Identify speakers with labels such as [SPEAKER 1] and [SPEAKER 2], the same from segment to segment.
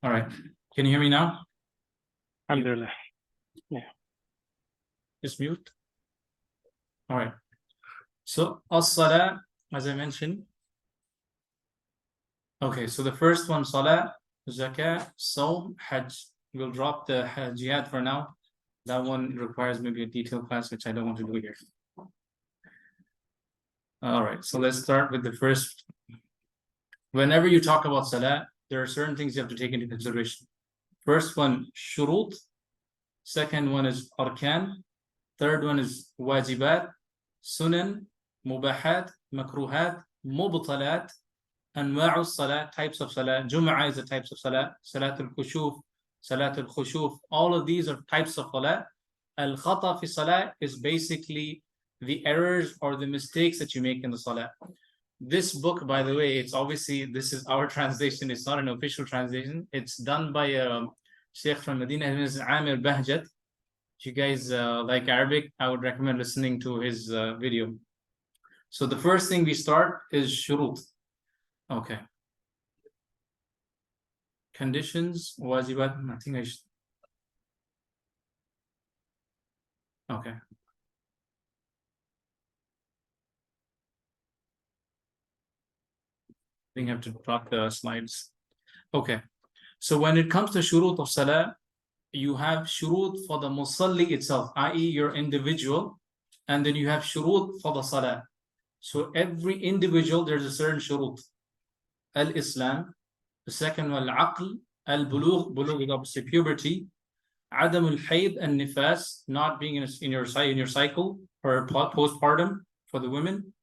[SPEAKER 1] All right. Can you hear me now?
[SPEAKER 2] Alhamdulillah. Yeah.
[SPEAKER 1] Just mute. All right. So, as-salah, as I mentioned. Okay, so the first one, salah, zakah, sawm, hajj. We'll drop the jihad for now. That one requires maybe a detailed class, which I don't want to do here. All right, so let's start with the first. Whenever you talk about salah, there are certain things you have to take into consideration. First one, shurut. Second one is arkan. Third one is wajibat, sunan, mubahat, makruhat, mubtalat, anwa'u salat, types of salah. Jum'ah is the types of salah. Salat al-kushuf, salat al-khushuf. All of these are types of salah. Al-khata fi salah is basically the errors or the mistakes that you make in the salah. This book, by the way, it's obviously, this is our translation. It's not an official translation. It's done by a Sheikh from Medina. His name is Amir Bahjat. If you guys like Arabic, I would recommend listening to his video. So the first thing we start is shurut. Okay. Conditions, wajibat, I think I should. Okay. I think I have to drop the slides. Okay. So when it comes to shurut of salah, you have shurut for the musalli itself, i.e. your individual, and then you have shurut for the salah. So every individual, there's a certain shurut. Al-Islam, the second one, al-aql, al-bulugh, bulugh is obviously puberty, adam al-hayd and nifas, not being in your cycle, or postpartum for the women.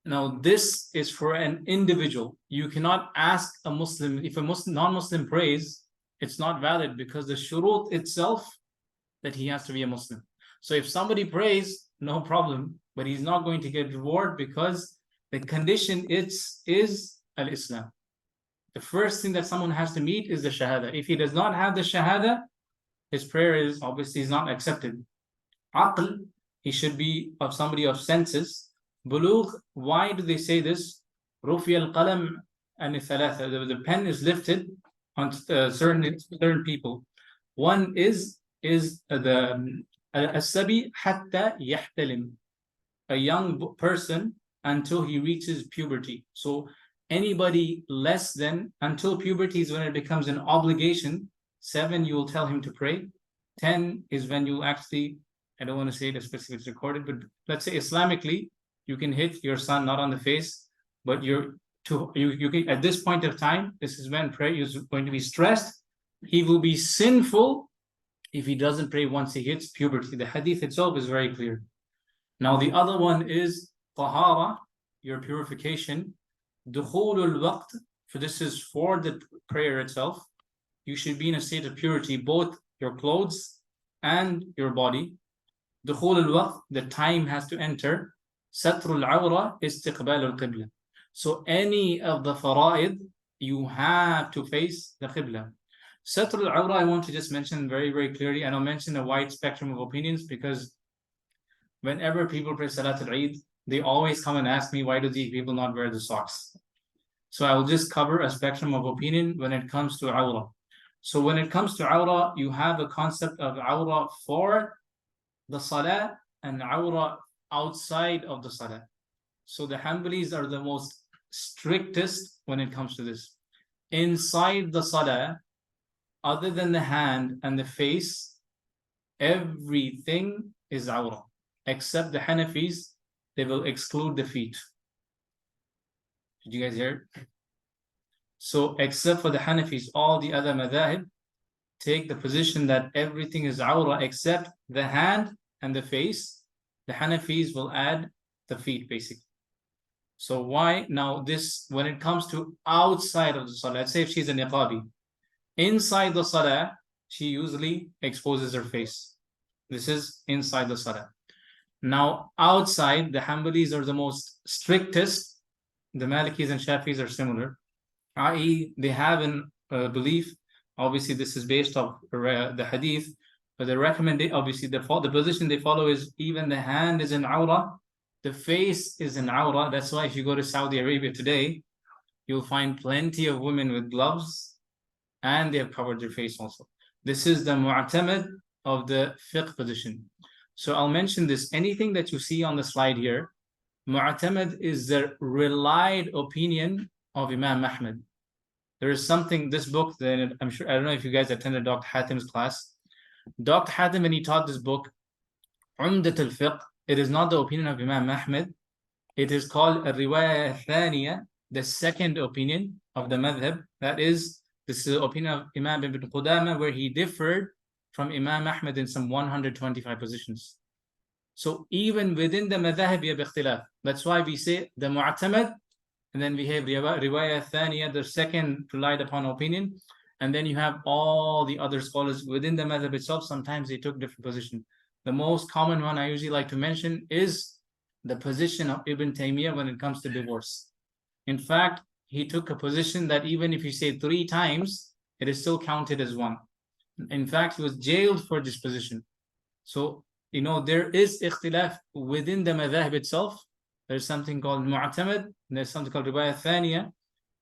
[SPEAKER 1] Now, this is for an individual. You cannot ask a Muslim, if a non-Muslim prays, it's not valid because the shurut itself that he has to be a Muslim. So if somebody prays, no problem, but he's not going to get reward because the condition is al-Islam. The first thing that someone has to meet is the shahada. If he does not have the shahada, his prayer is obviously not accepted. Aql, he should be of somebody of senses. Bulugh, why do they say this? Rufi al-qalam and the pen is lifted on certain people. One is the as-sabi hatta yahtalim, a young person until he reaches puberty. So anybody less than, until puberty is when it becomes an obligation. 7, you will tell him to pray. 10 is when you actually, I don't want to say it especially if it's recorded, but let's say Islamically, you can hit your son not on the face, but you can, at this point of time, this is when prayer is going to be stressed. He will be sinful if he doesn't pray once he hits puberty. The hadith itself is very clear. Now the other one is Taharah, your purification. Dukhulul waqt, for this is for the prayer itself. You should be in a state of purity, both your clothes and your body. Dukhulul waqt, the time has to enter. Satrul awra, istiqbal al-qibla. So any of the fara'id, you have to face the qibla. Satrul awra, I want to just mention very, very clearly, and I'll mention a wide spectrum of opinions because whenever people pray Salat al-Eid, they always come and ask me, why do these people not wear the socks? So I will just cover a spectrum of opinion when it comes to awra. So when it comes to awra, you have a concept of awra for the salah and awra outside of the salah. So the Hanbalis are the most strictest when it comes to this. Inside the salah, other than the hand and the face, everything is awra, except the Hanafis, they will exclude the feet. Did you guys hear it? So except for the Hanafis, all the other madhahib take the position that everything is awra except the hand and the face. The Hanafis will add the feet basically. So why? Now this, when it comes to outside of the salah, let's say if she's a niqabi, inside the salah, she usually exposes her face. This is inside the salah. Now outside, the Hanbalis are the most strictest. The Malikis and Shafis are similar, i.e. they have a belief, obviously this is based off the hadith, but the recommendation, obviously the position they follow is even the hand is in awra, the face is in awra. That's why if you go to Saudi Arabia today, you'll find plenty of women with gloves and they have covered their face also. This is the mu'tamad of the fiqh position. So I'll mention this. Anything that you see on the slide here, mu'tamad is the relied opinion of Imam Ahmad. There is something, this book, that I'm sure, I don't know if you guys attended Dr. Hatim's class. Dr. Hatim, when he taught this book, Umdat al-Fiqh, it is not the opinion of Imam Ahmad. It is called al-Riwayah al-Thaniya, the second opinion of the madhab. That is, this is the opinion of Imam ibn Qudama, where he differed from Imam Ahmad in some 125 positions. So even within the madhab, you have ikhtilaf. That's why we say the mu'tamad, and then we have riwayah thaniya, the second relied upon opinion, and then you have all the other scholars within the madhab itself. Sometimes they took different positions. The most common one I usually like to mention is the position of Ibn Taymiyyah when it comes to divorce. In fact, he took a position that even if you say 3 times, it is still counted as one. In fact, he was jailed for this position. So, you know, there is ikhtilaf within the madhab itself. There's something called mu'tamad, there's something called riwayah thaniya,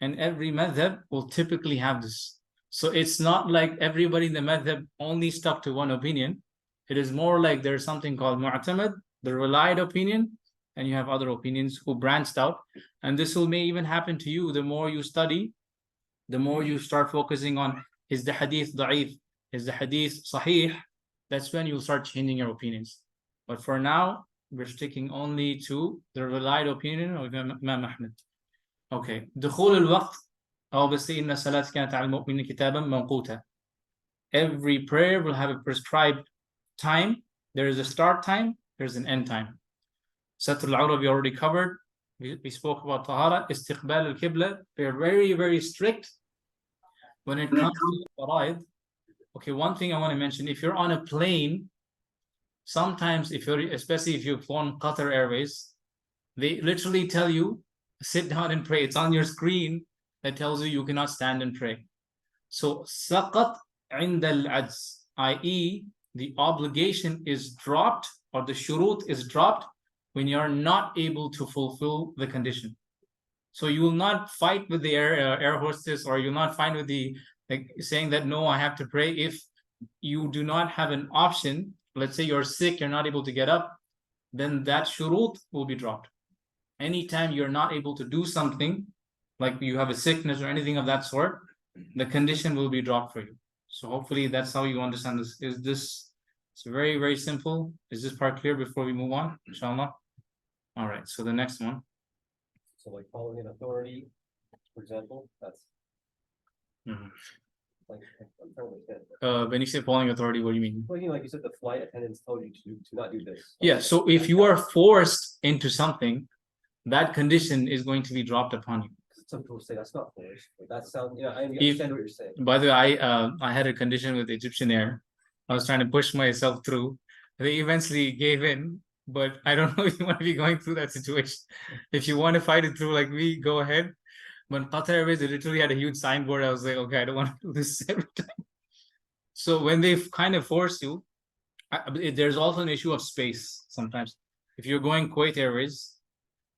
[SPEAKER 1] and every madhab will typically have this. So it's not like everybody in the madhab only stuck to one opinion. It is more like there's something called mu'tamad, the relied opinion, and you have other opinions who branched out. And this may even happen to you. The more you study, the more you start focusing on, is the hadith da'if, is the hadith sahih? That's when you'll start changing your opinions. But for now, we're sticking only to the relied opinion of Imam Ahmad. Okay. دخول الوقت. Obviously, إن الصلاة كانت على المؤمنين كتابا موقوتا. Every prayer will have a prescribed time. There is a start time, there's an end time. Satr al-Awra we already covered. We spoke about Taharah. Istiqbal al-Qibla. We are very, very strict when it comes to faraid. Okay, one thing I want to mention, if you're on a plane, sometimes especially if you've flown Qatar Airways, they literally tell you, sit down and pray. It's on your screen that tells you cannot stand and pray. So, saqat عند العجز, i.e., the obligation is dropped, or the shurut is dropped when you're not able to fulfill the condition. So you will not fight with the air hostess, or you'll not fight with the saying that no, I have to pray. If you do not have an option, let's say you're sick, you're not able to get up, then that shurut will be dropped. Anytime you're not able to do something, like you have a sickness or anything of that sort, the condition will be dropped for you. So hopefully that's how you understand this. It's very, very simple. Is this part clear before we move on? Inshallah. All right, so the next one.
[SPEAKER 3] So like following an authority, for example, that's like, I'm trying to understand.
[SPEAKER 1] When you say following authority, what do you mean?
[SPEAKER 3] Well, you know, like you said, the flight attendants told you to not do this.
[SPEAKER 1] Yeah, so if you are forced into something, that condition is going to be dropped upon you.
[SPEAKER 3] Some people say that's not forced. Like, that sounds, I understand what you're saying.
[SPEAKER 1] By the way, I had a condition with Egyptian Air. I was trying to push myself through. They eventually gave in, but I don't know if you want to be going through that situation. If you want to fight it through like me, go ahead. But Qatar Airways, they literally had a huge signboard. I was like, okay, I don't want to do this every time. So when they kind of force you, there's also an issue of space sometimes. If you're going Kuwait Airways,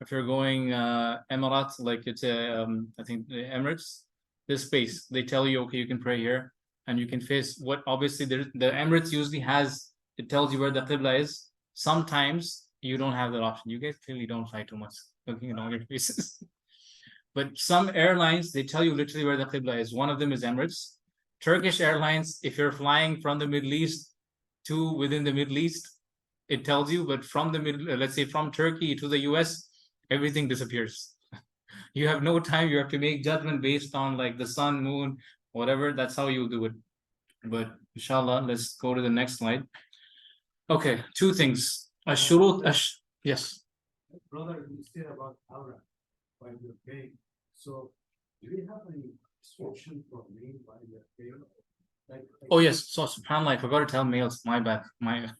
[SPEAKER 1] if you're going Emirates, like it's I think the Emirates, there's space. They tell you, okay, you can pray here, and you can face what obviously the Emirates usually has. It tells you where the Qibla is. Sometimes you don't have that option. You guys clearly don't fly too much, looking at all your faces. But some airlines, they tell you literally where the Qibla is. One of them is Emirates. Turkish Airlines, if you're flying from the Middle East to within the Middle East, it tells you, but from the let's say from Turkey to the US, everything disappears. You have no time. You have to make judgment based on like the sun, moon, whatever. That's how you do it. But inshallah, let's go to the next slide. Okay, 2 things. Ashurut, yes.
[SPEAKER 4] Brother, you said about Taharah while you're praying. So, do you have any instruction for me while you're praying?
[SPEAKER 1] Oh yes. So subhanAllah, I forgot to tell males. My bad. My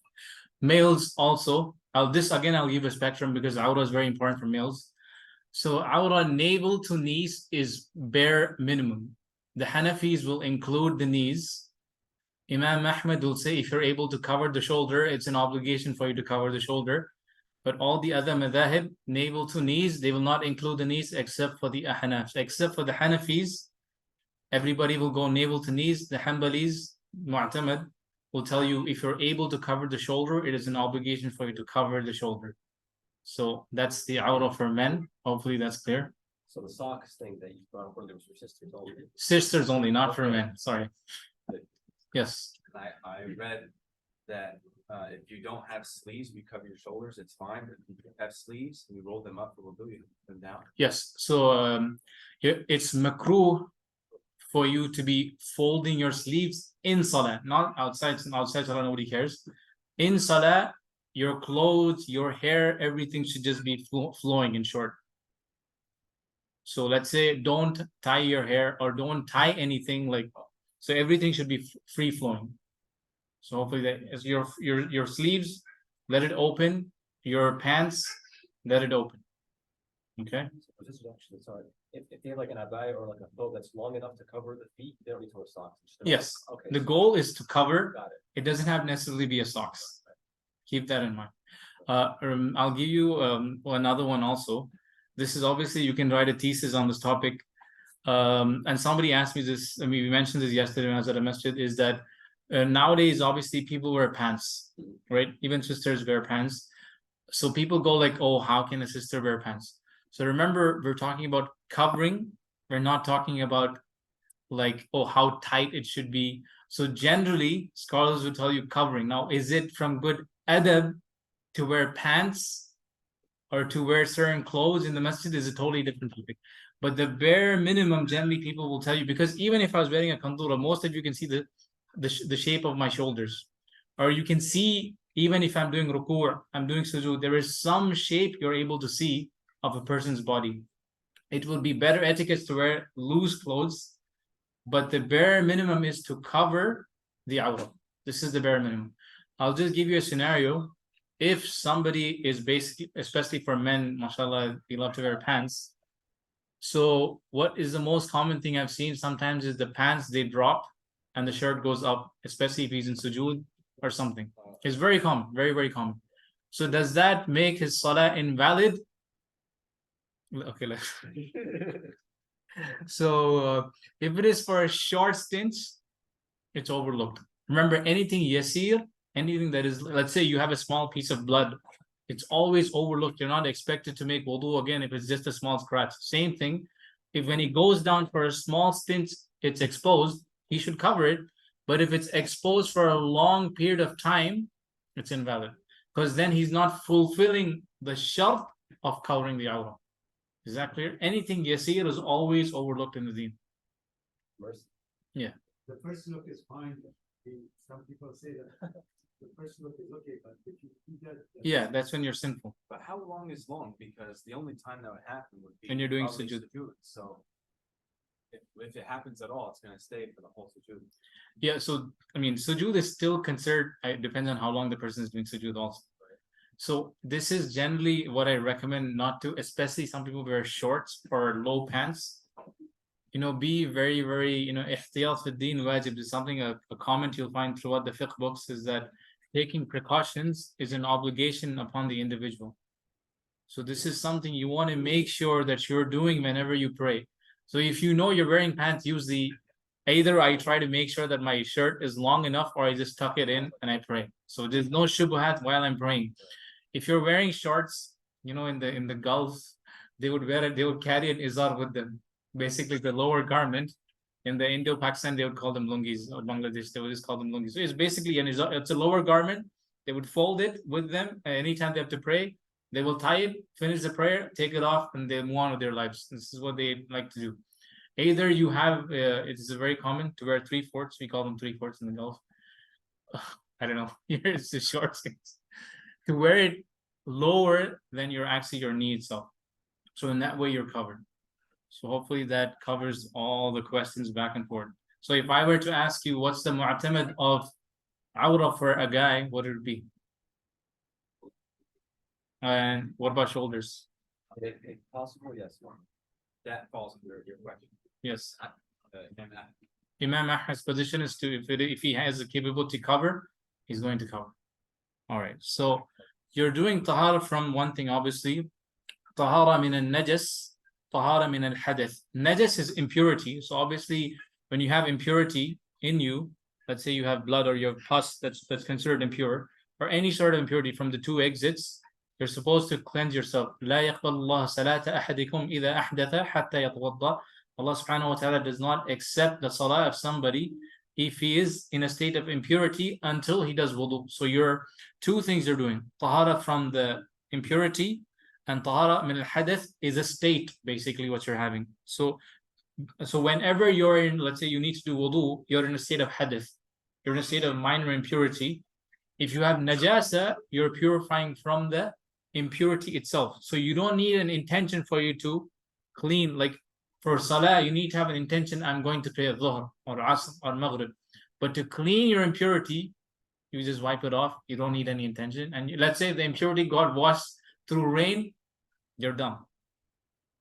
[SPEAKER 1] males also. I'll give a spectrum because awra is very important for males. So awra navel to knees is bare minimum. The Hanafis will include the knees. Imam Ahmad will say if you're able to cover the shoulder, it's an obligation for you to cover the shoulder. But all the other madhahib, navel to knees, they will not include the knees except for the Ahnaf. Except for the Hanafis, everybody will go navel to knees. The Hanbalis, Mu'tamad, will tell you if you're able to cover the shoulder, it is an obligation for you to cover the shoulder. So that's the awrah for men. Hopefully that's clear.
[SPEAKER 3] So the socks thing that you brought up earlier was for sisters only.
[SPEAKER 1] Sisters only, not for men. Sorry. Yes.
[SPEAKER 5] I read that if you don't have sleeves, you cover your shoulders, it's fine. But if you have sleeves, you roll them up for wudu, you put them down.
[SPEAKER 1] Yes. So it's makruh for you to be folding your sleeves in salah, not outside. Outside salah, nobody cares. In salah, your clothes, your hair, everything should just be flowing in short. So let's say don't tie your hair or don't tie anything like, so everything should be free flowing. So hopefully that as your sleeves, let it open. Your pants, let it open. Okay.
[SPEAKER 3] So this is actually, sorry, if they have like an abaya or like a coat that's long enough to cover the feet, they don't need to wear socks.
[SPEAKER 1] Yes.
[SPEAKER 3] Okay.
[SPEAKER 1] The goal is to cover.
[SPEAKER 3] Got it.
[SPEAKER 1] It doesn't have necessarily be a socks. Keep that in mind. I'll give you another one also. This is obviously, you can write a thesis on this topic. And somebody asked me this, I mean, we mentioned this yesterday when I was at a masjid, is that nowadays, obviously, people wear pants, right? Even sisters wear pants. So people go like, oh, how can a sister wear pants? So remember, we're talking about covering. We're not talking about like, oh, how tight it should be. So generally, scholars will tell you covering. Now, is it from good adab to wear pants or to wear certain clothes in the masjid is a totally different topic. But the bare minimum, generally, people will tell you, because even if I was wearing a kandura, most of you can see the shape of my shoulders. Or you can see, even if I'm doing ruku', I'm doing sujood, there is some shape you're able to see of a person's body. It would be better etiquette to wear loose clothes, but the bare minimum is to cover the awrah. This is the bare minimum. I'll just give you a scenario. If somebody is basically, especially for men, mashallah, they love to wear pants. So what is the most common thing I've seen sometimes is the pants, they drop and the shirt goes up, especially if he's in sujood or something. It's very common, very, very common. So does that make his salah invalid? Okay, so if it is for a short stint, it's overlooked. Remember, anything yasir, anything that is, let's say you have a small piece of blood, it's always overlooked. You're not expected to make wudu again if it's just a small scratch. Same thing, if when he goes down for a small stint, it's exposed, he should cover it. But if it's exposed for a long period of time, it's invalid, because then he's not fulfilling the shart of covering the awrah. Is that clear? Anything yasir is always overlooked in the deen.
[SPEAKER 3] Mercy.
[SPEAKER 1] Yeah.
[SPEAKER 4] The first look is fine. Some people say that the first look is okay, but if you do that.
[SPEAKER 1] Yeah, that's when you're sinful.
[SPEAKER 5] But how long is long? Because the only time that would happen would be
[SPEAKER 1] when you're doing
[SPEAKER 5] probably
[SPEAKER 1] sujood.
[SPEAKER 5] So if it happens at all, it's going to stay for the whole sujood.
[SPEAKER 1] Yeah, so I mean, sujood is still considered, it depends on how long the person is doing sujood also. So this is generally what I recommend not to, especially some people wear shorts or low pants. You know, be very, very, you know, ihtiyat fi deen wajib is something, a comment you'll find throughout the fiqh books is that taking precautions is an obligation upon the individual. So this is something you want to make sure that you're doing whenever you pray. So if you know you're wearing pants, usually either I try to make sure that my shirt is long enough or I just tuck it in and I pray. So there's no shubhat while I'm praying. If you're wearing shorts, you know, in the Gulf, they would carry an izar with them, basically the lower garment. In the Indo-Pakistan, they would call them lungis, or Bangladesh, they would just call them lungis. So it's basically an izar, it's a lower garment. They would fold it with them, and anytime they have to pray, they will tie it, finish the prayer, take it off, and they move on with their lives. This is what they like to do. Either you have, it is very common to wear 3/4. We call them 3/4 in the Gulf. I don't know. Here it's the short things. To wear it lower than your knee itself. So in that way, you're covered. So hopefully that covers all the questions back and forth. So if I were to ask you, what's the mu'tamad of awrah for a guy, what would it be? And what about shoulders?
[SPEAKER 3] If possible, yes.
[SPEAKER 5] That falls under your question.
[SPEAKER 1] Yes.
[SPEAKER 5] And that,
[SPEAKER 1] Imam Ahmad's position is to, if he has the capability to cover, he's going to cover. All right. So you're doing taharah from one thing, obviously. Taharah min al-najas, taharah min al-hadath. Najas is impurity. So obviously when you have impurity in you, let's say you have blood or you have pus that's considered impure, or any sort of impurity from the two exits, you're supposed to cleanse yourself. لا يقبل الله صلاة أحدكم إذا أحدث حتى يتوضأ. Allah subhanahu wa ta'ala does not accept the salah of somebody if he is in a state of impurity until he does wudu. So your two things you're doing, tahara from the impurity and tahara min al-hadath is a state, basically what you're having. So whenever you're in, let's say you need to do wudu, you're in a state of hadath, you're in a state of minor impurity. If you have najasa, you're purifying from the impurity itself. So you don't need an intention for you to clean. Like for salah, you need to have an intention, I'm going to pray a dhuhr or asr or maghrib. But to clean your impurity, you just wipe it off. You don't need any intention. And let's say the impurity got washed through rain, you're done.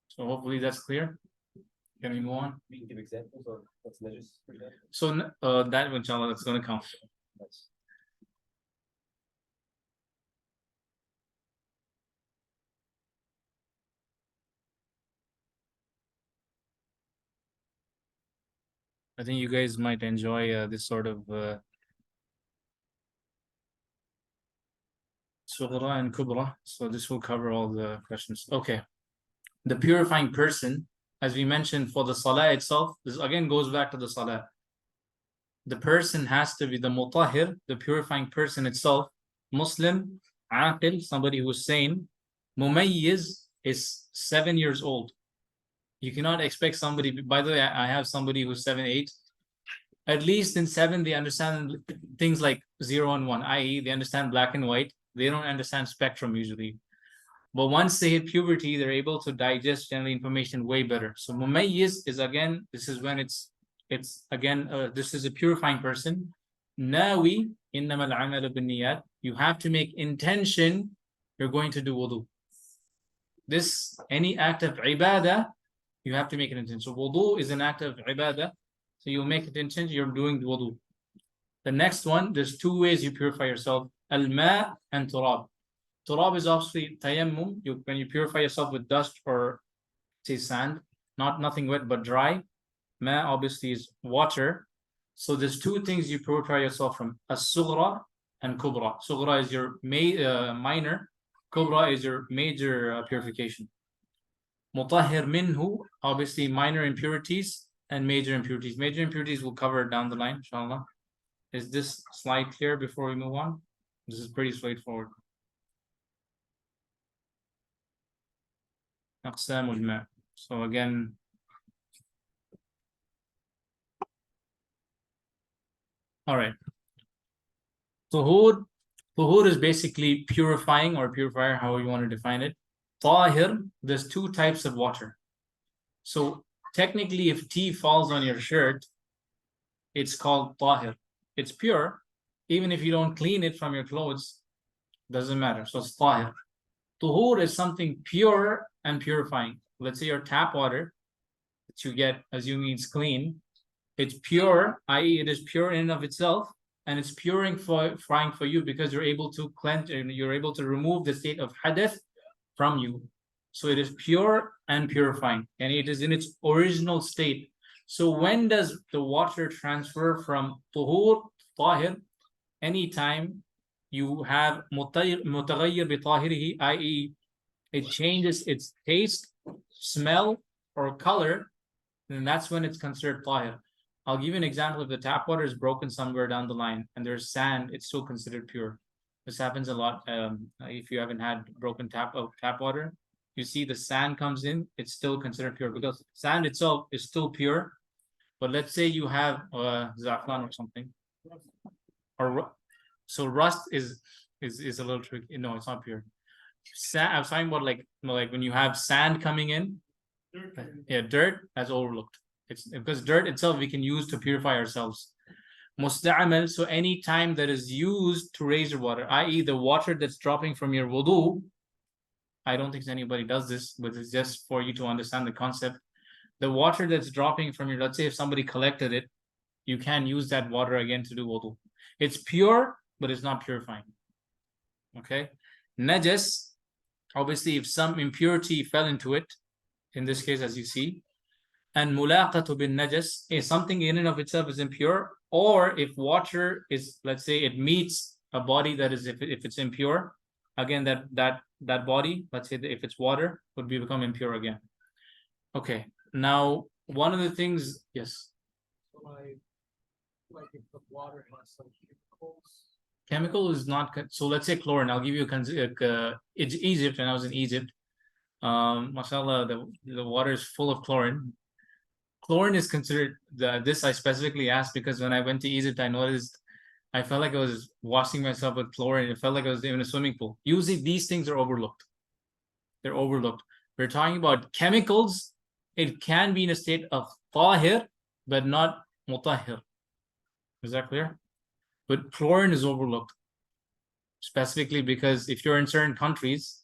[SPEAKER 1] So hopefully that's clear. Can we move on?
[SPEAKER 3] You can give examples of what's najis, for example.
[SPEAKER 1] So that inshallah, that's going to come.
[SPEAKER 3] That's
[SPEAKER 1] I think you guys might enjoy this sort of Sughra and Kubra. So this will cover all the questions. Okay. The purifying person, as we mentioned for the salah itself, this again goes back to the salah. The person has to be the mutahhir, the purifying person itself, Muslim, aqil, somebody who's sane. Mumayyiz is 7 years old. You cannot expect somebody, by the way, I have somebody who's 7, 8. At least in 7, they understand things like 0 and 1, i.e. they understand black and white. They don't understand spectrum usually. But once they hit puberty, they're able to digest general information way better. So mumayyiz is again, this is when it's again, this is a purifying person. Nawi, innamal amalu binniyat. You have to make intention, you're going to do wudu. This, any act of ibadah, you have to make an intention. So wudu is an act of ibadah. So you make an intention, you're doing wudu. The next one, there's 2 ways you purify yourself. Al-ma and turab. Turab is obviously tayammum. When you purify yourself with dust or say sand, nothing wet but dry. Ma obviously is water. So there's 2 things you purify yourself from: as-sughra and kubra. Sughra is your minor. Kubra is your major purification. Mutahhir minhu, obviously minor impurities and major impurities. Major impurities we'll cover down the line, inshallah. Is this slide clear before we move on? This is pretty straightforward. Aqsamul ma. So again, all right. Tuhur is basically purifying or purifier, however you want to define it. Tahir, there's 2 types of water. So technically, if tea falls on your shirt, it's called tahir. It's pure. Even if you don't clean it from your clothes, doesn't matter. So it's tahir. Tuhur is something pure and purifying. Let's say your tap water that you get, assuming it's clean, it's pure, i.e. it is pure in and of itself, and it's purifying for you because you're able to cleanse and you're able to remove the state of hadath from you. So it is pure and purifying, and it is in its original state. So when does the water transfer from tuhur, tahir? Anytime you have mutaghayyir bi tahirihi, i.e. it changes its taste, smell, or color, then that's when it's considered tahir. I'll give you an example. If the tap water is broken somewhere down the line and there's sand, it's still considered pure. This happens a lot. If you haven't had broken tap water, you see the sand comes in, it's still considered pure because sand itself is still pure. But let's say you have za'fran or something, or so rust is a little tricky. No, it's not pure. Sand, I was talking about like when you have sand coming in, dirt, that's overlooked. It's because dirt itself we can use to purify ourselves. Musta'amal, so any time that is used to raise your water, i.e. the water that's dropping from your wudu. I don't think anybody does this, but it's just for you to understand the concept. The water that's dropping from your, let's say if somebody collected it, you can use that water again to do wudu. It's pure, but it's not purifying. Okay. Najas, obviously if some impurity fell into it, in this case as you see, And mulaqatu bin najas is something in and of itself is impure, or if water is, let's say, it meets a body that is, if it's impure, again that body, let's say if it's water, would become impure again. Okay, now one of the things, yes.
[SPEAKER 4] So like if the water has some chemicals.
[SPEAKER 1] Chemical is not, so let's say chlorine. I'll give you it's Egypt. When I was in Egypt, mashallah, the water is full of chlorine. Chlorine is considered, this I specifically asked because when I went to Egypt, I noticed I felt like I was washing myself with chlorine. It felt like I was in a swimming pool. Usually these things are overlooked. They're overlooked. We're talking about chemicals. It can be in a state of tahir, but not mutahhir. Is that clear? But chlorine is overlooked. Specifically because if you're in certain countries,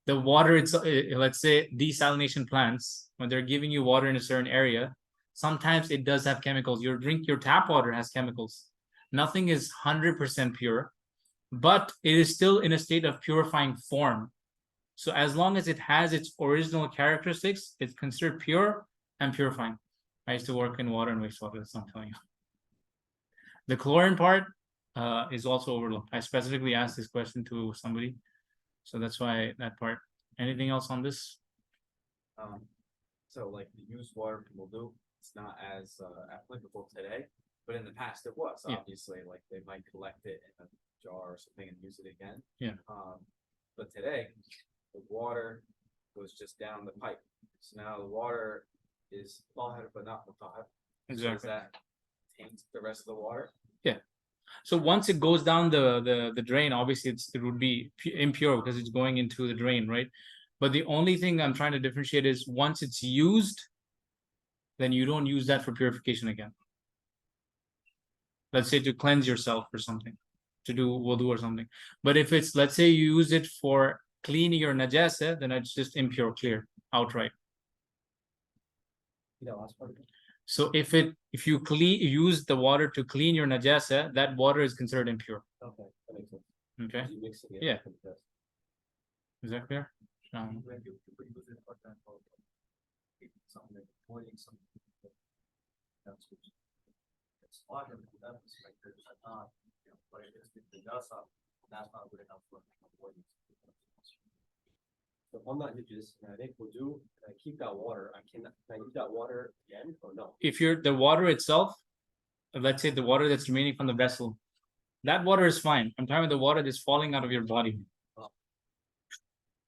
[SPEAKER 1] the water, it's let's say desalination plants, when they're giving you water in a certain area, sometimes it does have chemicals. Your tap water has chemicals. Nothing is 100% pure, but it is still in a state of purifying form. So as long as it has its original characteristics, it's considered pure and purifying. I used to work in water and wastewater, that's not telling you. The chlorine part is also overlooked. I specifically asked this question to somebody, so that's why that part. Anything else on this?
[SPEAKER 5] So like the used water from wudu, it's not as applicable today, but in the past it was,
[SPEAKER 1] Yeah.
[SPEAKER 5] obviously, like they might collect it in a jar or something and use it again.
[SPEAKER 1] Yeah.
[SPEAKER 5] But today, the water goes just down the pipe. So now the water is tahir but not mutahhar. So does that taint the rest of the water?
[SPEAKER 1] So once it goes down the drain, obviously it would be impure because it's going into the drain, right? But the only thing I'm trying to differentiate is once it's used, then you don't use that for purification again. Let's say to cleanse yourself or something, to do wudu or something. But if it's, let's say you use it for cleaning your najasa, then it's just impure, clear, outright.
[SPEAKER 3] Yeah, last part.
[SPEAKER 1] So if you use the water to clean your najasa, that water is considered impure.
[SPEAKER 3] Okay, that makes sense.
[SPEAKER 1] Okay,
[SPEAKER 3] You mix it,
[SPEAKER 1] Yeah. is that clear?
[SPEAKER 4] When you use it, for example, something like boiling something. That's what. It's water, that is like there's not, but it is the dasa, that's not good enough for boiling.
[SPEAKER 3] So if I'm not religious, and I think we'll do, I keep that water, can I use that water again or no?
[SPEAKER 1] If the water itself, let's say the water that's remaining from the vessel, that water is fine. I'm talking about the water that's falling out of your body.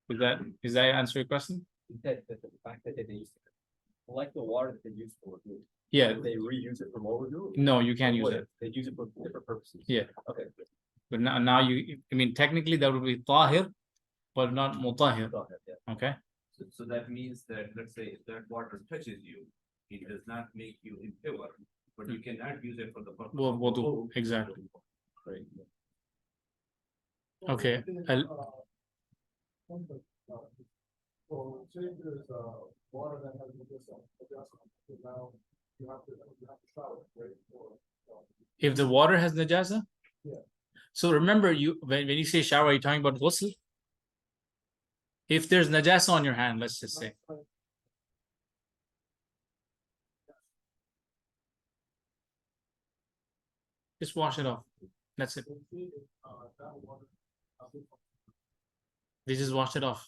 [SPEAKER 1] Does that answer your question?
[SPEAKER 3] That the fact that they use it, like the water that they use for wudu,
[SPEAKER 1] Yeah.
[SPEAKER 3] they reuse it for more wudu?
[SPEAKER 1] No, you can't
[SPEAKER 3] Or
[SPEAKER 1] use
[SPEAKER 3] would
[SPEAKER 1] it.
[SPEAKER 3] They use it for different purposes?
[SPEAKER 1] Yeah.
[SPEAKER 3] Okay.
[SPEAKER 1] But now I mean, technically that would be tahir, but not mutahhir.
[SPEAKER 3] Go ahead, yeah.
[SPEAKER 1] Okay.
[SPEAKER 5] So that means that, let's say, if that water touches you, it does not make you impure, but you cannot use it for the purpose.
[SPEAKER 1] Well,
[SPEAKER 5] of
[SPEAKER 1] wudu,
[SPEAKER 5] wudu.
[SPEAKER 1] exactly.
[SPEAKER 3] Great.
[SPEAKER 1] Okay.
[SPEAKER 4] So say there's water that has adjustment, now you have to shower, right?
[SPEAKER 1] If the water has najasa?
[SPEAKER 4] Yeah.
[SPEAKER 1] So remember, when you say shower, are you talking about ghusl? If there's najasa on your hand, let's just say. Just wash it off. That's it. They just wash it off.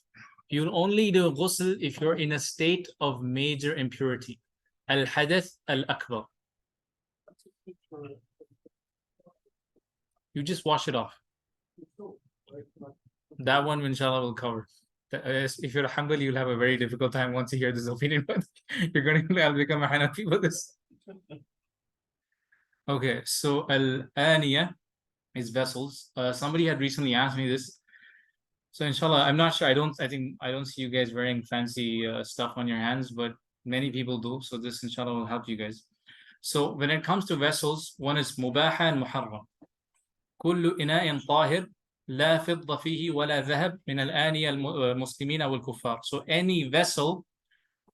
[SPEAKER 1] You'll only do ghusl if you're in a state of major impurity. Al-hadath al-akbar. You just wash it off. That one, inshallah, will cover. If you're a Hanbali, you'll have a very difficult time once you hear this opinion, but you're going to become a Hanafi with this. Okay, so al-aniya is vessels. Somebody had recently asked me this. So inshallah, I'm not sure. I don't see you guys wearing fancy stuff on your hands, but many people do. So this inshallah will help you guys. So when it comes to vessels, one is mubaha and muharram. كل إناء طاهر لا فضة فيه ولا ذهب من الآنية المسلمين والكفار. So any vessel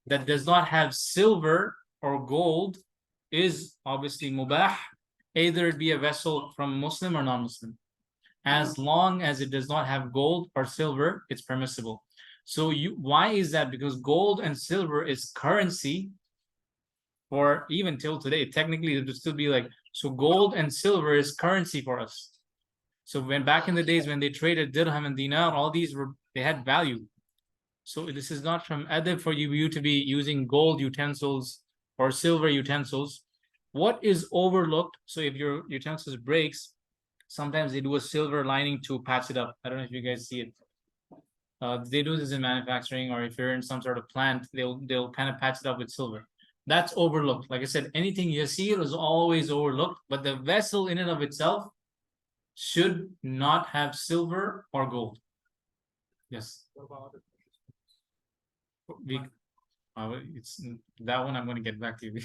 [SPEAKER 1] that does not have silver or gold is obviously mubah, either it be a vessel from Muslim or non-Muslim. As long as it does not have gold or silver, it's permissible. So why is that? Because gold and silver is currency for even till today. Technically, it would still be like, so gold and silver is currency for us. So when back in the days when they traded dirham and dinar, all these they had value. So this is not from adab for you to be using gold utensils or silver utensils. What is overlooked? So if your utensils breaks, sometimes they do a silver lining to patch it up. I don't know if you guys see it. They do this in manufacturing, or if you're in some sort of plant, they'll kind of patch it up with silver. That's overlooked. Like I said, anything yasir is always overlooked, but the vessel in and of itself should not have silver or gold. Yes. It's that one I'm going to get back to you.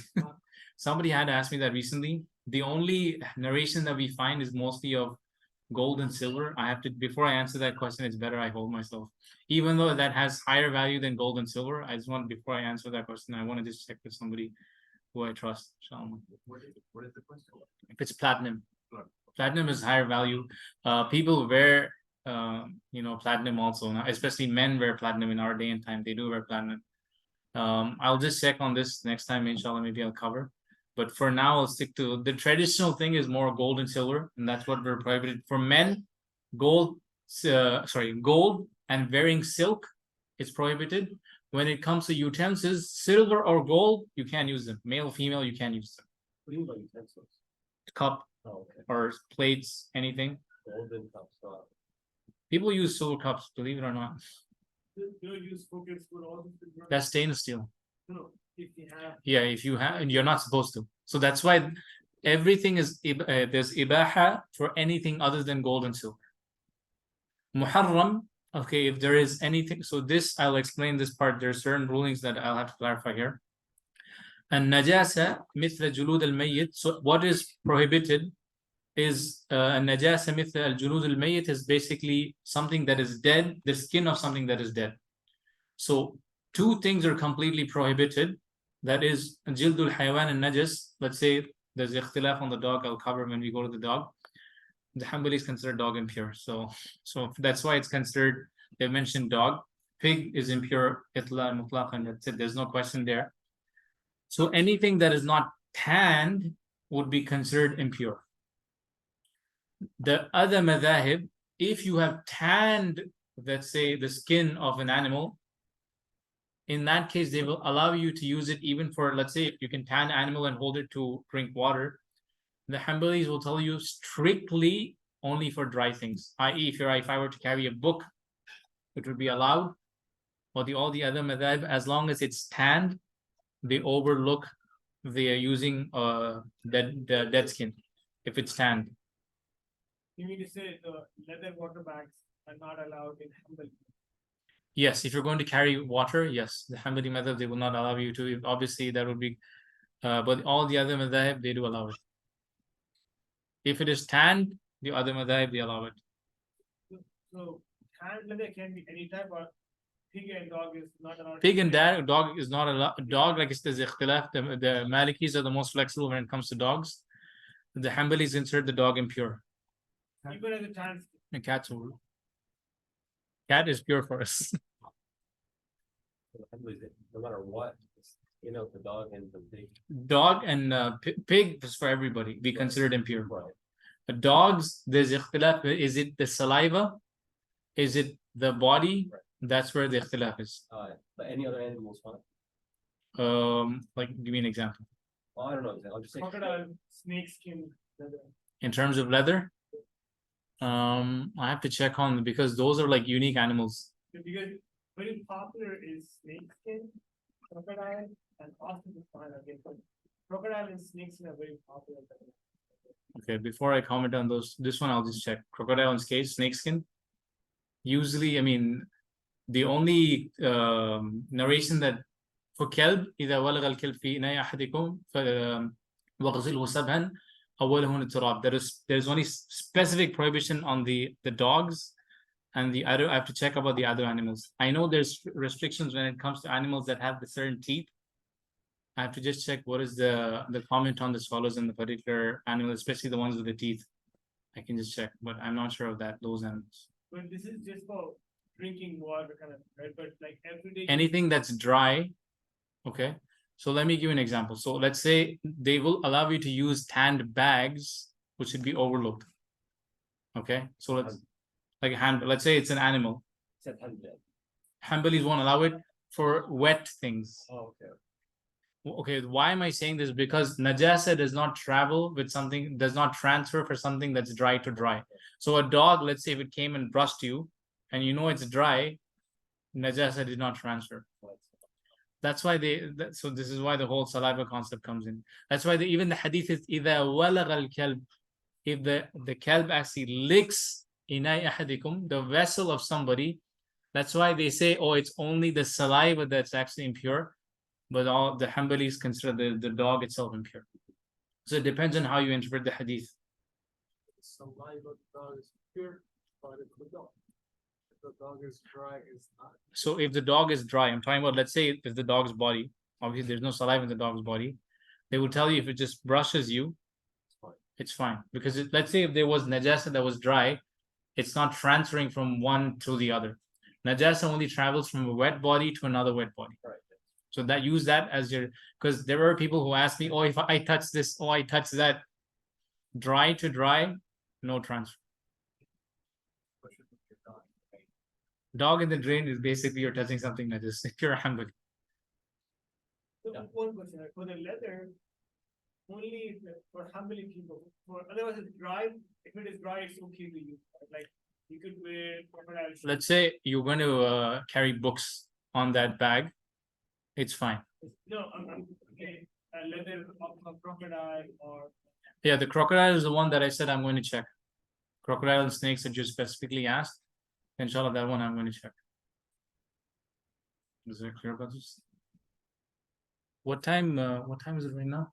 [SPEAKER 1] Somebody had asked me that recently. The only narration that we find is mostly of gold and silver. I have to, before I answer that question, it's better I hold myself. Even though that has higher value than gold and silver, I just want, before I answer that question, I want to just check with somebody who I trust.
[SPEAKER 4] What is the question?
[SPEAKER 1] If it's platinum, platinum is higher value. People wear platinum also now, especially men wear platinum in our day and time. They do wear platinum. I'll just check on this next time, inshallah. Maybe I'll cover, but for now I'll stick to the traditional thing is more gold and silver, and that's what we're prohibited for men. Gold and wearing silk is prohibited. When it comes to utensils, silver or gold, you can't use them. Male, female, you can't use them.
[SPEAKER 3] What do you mean by utensils?
[SPEAKER 1] Cup
[SPEAKER 3] Oh, okay.
[SPEAKER 1] or plates, anything.
[SPEAKER 3] Golden cups.
[SPEAKER 1] People use silver cups, believe it or not.
[SPEAKER 4] Use focus would also.
[SPEAKER 1] That's stainless steel.
[SPEAKER 4] No, if you have.
[SPEAKER 1] Yeah, if you have, and you're not supposed to. So that's why everything is there's ibaha for anything other than gold and silver. Muharram, okay, if there is anything, so this I'll explain this part. There are certain rulings that I'll have to clarify here. And najasa mithla julud al-mayyit. So what is prohibited is najasa mithla al-julud al-mayyit is basically something that is dead, the skin of something that is dead. So two things are completely prohibited. That is jildul haywan and najas. Let's say there's ikhtilaf on the dog. I'll cover when we go to the dog. The Hanbalis consider dog impure. So that's why it's considered, they mentioned dog. Pig is impure, itla and mutlaq, and that's it. There's no question there. So anything that is not tanned would be considered impure. The other madhahib, if you have tanned, let's say, the skin of an animal, in that case, they will allow you to use it even for, let's say, you can tan an animal and hold it to drink water. The Hanbalis will tell you strictly only for dry things, i.e. if I were to carry a book, it would be allowed. Or all the other madhab, as long as it's tanned, they overlook the using the dead skin if it's tanned.
[SPEAKER 4] You mean to say the leather water bags are not allowed in Hanbali?
[SPEAKER 1] Yes, if you're going to carry water, yes, the Hanbali madhab, they will not allow you to. Obviously, that would be, but all the other madhab, they do allow it. If it is tanned, the other madhab, they allow it.
[SPEAKER 4] So tanned leather can be any type, or pig and dog is not allowed.
[SPEAKER 1] Pig and dog is not allowed. Dog, like it says, ikhtilaf. The Malikis are the most flexible when it comes to dogs. The Hanbalis insert the dog impure.
[SPEAKER 4] Even as a tanned.
[SPEAKER 1] And cats will. Cat is pure for us.
[SPEAKER 3] No matter what, the dog and the pig.
[SPEAKER 1] Dog and pig is for everybody. Be considered impure.
[SPEAKER 3] Right.
[SPEAKER 1] But dogs, there's ikhtilaf. Is it the saliva? Is it the body?
[SPEAKER 3] Right.
[SPEAKER 1] That's where the ikhtilaf is.
[SPEAKER 3] But any other animals fine?
[SPEAKER 1] Like, give me an example.
[SPEAKER 3] Well, I don't know. I'll just say
[SPEAKER 4] Crocodile, snake skin leather.
[SPEAKER 1] In terms of leather, I have to check on, because those are like unique animals.
[SPEAKER 4] Because very popular is snake skin, crocodile, and octopus fine again. Crocodile and snake skin are very popular.
[SPEAKER 1] Okay, before I comment on those, this one I'll just check. Crocodile and snake skin. Usually, I mean, the only narration that for kelb, إذا ولغ الكلب في إناء أحدكم وغسله سبعا أولهن التراب. There's only specific prohibition on the dogs and the other. I have to check about the other animals. I know there's restrictions when it comes to animals that have the certain teeth. I have to just check what is the comment on the swallows and the particular animal, especially the ones with the teeth. I can just check, but I'm not sure of those animals.
[SPEAKER 4] But this is just for drinking water kind of, right? But like every day.
[SPEAKER 1] Anything that's dry, okay. So let me give you an example. So let's say they will allow you to use tanned bags, which should be overlooked. Okay, so like a hand. Let's say it's an animal.
[SPEAKER 3] Except Hanbali.
[SPEAKER 1] Hanbalis won't allow it for wet things.
[SPEAKER 3] Oh, okay.
[SPEAKER 1] Okay, why am I saying this? Because najasa does not travel with something, does not transfer for something that's dry to dry. So a dog, let's say if it came and brushed you and you know it's dry, najasa did not transfer. That's why so this is why the whole saliva concept comes in. That's why even the hadith is إِذَا وَلَغَ الْكَلْبِ, if the kalb actually licks inai ahadikum, the vessel of somebody, that's why they say, oh, it's only the saliva that's actually impure, but all the Hanbalis consider the dog itself impure. So it depends on how you interpret the hadith.
[SPEAKER 4] Saliva dog is pure, but if the dog is dry, is not.
[SPEAKER 1] So if the dog is dry, I'm talking about, let's say if the dog's body, obviously there's no saliva in the dog's body, they will tell you if it just brushes you, it's fine. Because let's say if there was najasa that was dry, it's not transferring from one to the other. Najasa only travels from a wet body to another wet body.
[SPEAKER 3] Right.
[SPEAKER 1] So that use that as your, because there are people who ask me, oh, if I touch this, oh, I touch that, dry to dry, no transfer. Dog in the drain is basically you're touching something that is pure Hanbali.
[SPEAKER 6] So
[SPEAKER 3] Yeah.
[SPEAKER 6] one question, for the leather, only for Hanbali people, for otherwise it's dry, if it is dry, it's okay to use, like, you could wear crocodile.
[SPEAKER 1] Let's say you're going to carry books on that bag, it's fine.
[SPEAKER 6] No, I'm okay, leather of crocodile or.
[SPEAKER 1] Yeah, the crocodile is the one that I said I'm going to check. Crocodile and snakes that you specifically asked. Inshallah, that one I'm going to check. Is that clear about this? What time is it right now?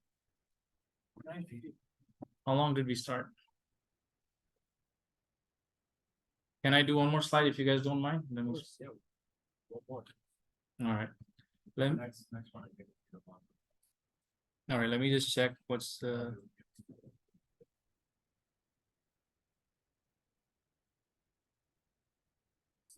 [SPEAKER 1] How long did we start? Can I do one more slide if you guys don't mind? Then we'll...
[SPEAKER 3] Yeah. One more.
[SPEAKER 1] All right.
[SPEAKER 4] Next one. I think.
[SPEAKER 1] All right, let me just check what's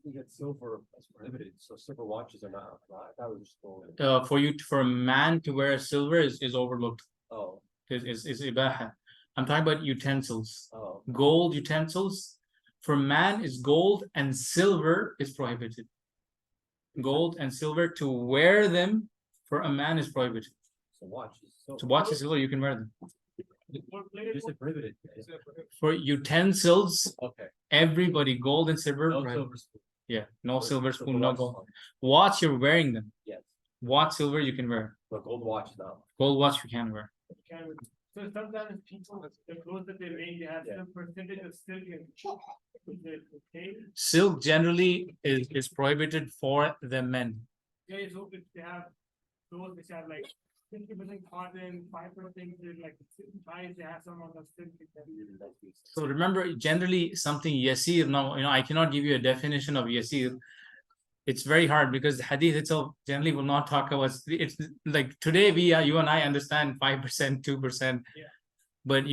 [SPEAKER 3] You get silver as prohibited, so silver watches are not allowed. That was just going.
[SPEAKER 1] for a man to wear silver is overlooked.
[SPEAKER 3] Oh,
[SPEAKER 1] Is ibaha. I'm talking about utensils.
[SPEAKER 3] oh,
[SPEAKER 1] Gold utensils for man is gold and silver is prohibited. Gold and silver to wear them for a man is prohibited.
[SPEAKER 3] so watches. So
[SPEAKER 1] To watch the silver, you can wear them.
[SPEAKER 6] Or plated
[SPEAKER 3] you said prohibited.
[SPEAKER 1] For utensils,
[SPEAKER 3] Okay.
[SPEAKER 1] everybody gold and silver.
[SPEAKER 3] No
[SPEAKER 1] prohibited.
[SPEAKER 3] silver spoon.
[SPEAKER 1] Yeah, no silver
[SPEAKER 3] So
[SPEAKER 1] spoon,
[SPEAKER 3] the
[SPEAKER 1] no
[SPEAKER 3] watch is
[SPEAKER 1] gold.
[SPEAKER 3] fine.
[SPEAKER 1] Watch, you're wearing them.
[SPEAKER 3] Yes,
[SPEAKER 1] Watch silver, you can wear.
[SPEAKER 3] but gold watch now.
[SPEAKER 1] Gold watch, you can wear.
[SPEAKER 6] can, so sometimes people, the clothes that they wear, they have
[SPEAKER 3] Yeah.
[SPEAKER 6] some percentage of silk in. Is it okay?
[SPEAKER 1] Silk generally is prohibited for the men.
[SPEAKER 6] Yeah, so if they have clothes which have like 50% cotton, 5% like ties, they have some of the silk.
[SPEAKER 1] So remember, generally something yasir. Now, I cannot give you a definition of yasir. It's very hard because the hadith itself generally will not talk about. It's like today you and I understand 5%, 2%.
[SPEAKER 6] Yeah.
[SPEAKER 1] But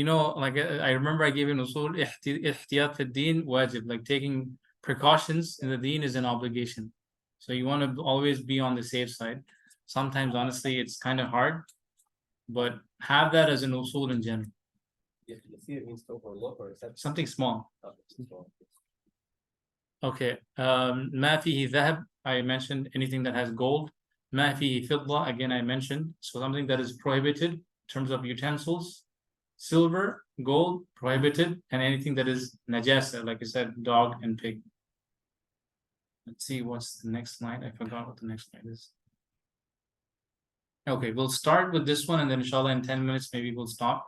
[SPEAKER 1] like I remember I gave you usul ihtiyat fi deen wajib, like taking precautions in the deen is an obligation. So you want to always be on the safe side. Sometimes honestly it's kind of hard, but have that as an usul in general.
[SPEAKER 3] You see it means to overlook or accept
[SPEAKER 1] Something small.
[SPEAKER 3] something.
[SPEAKER 1] Okay. ما فيه ذهب, I mentioned anything that has gold. ما فيه فضة, again I mentioned. So something that is prohibited in terms of utensils. Silver, gold, prohibited, and anything that is najasa, like I said, dog and pig. Let's see what's the next slide. I forgot what the next slide is. Okay, we'll start with this one and then inshallah in 10 minutes maybe we'll stop.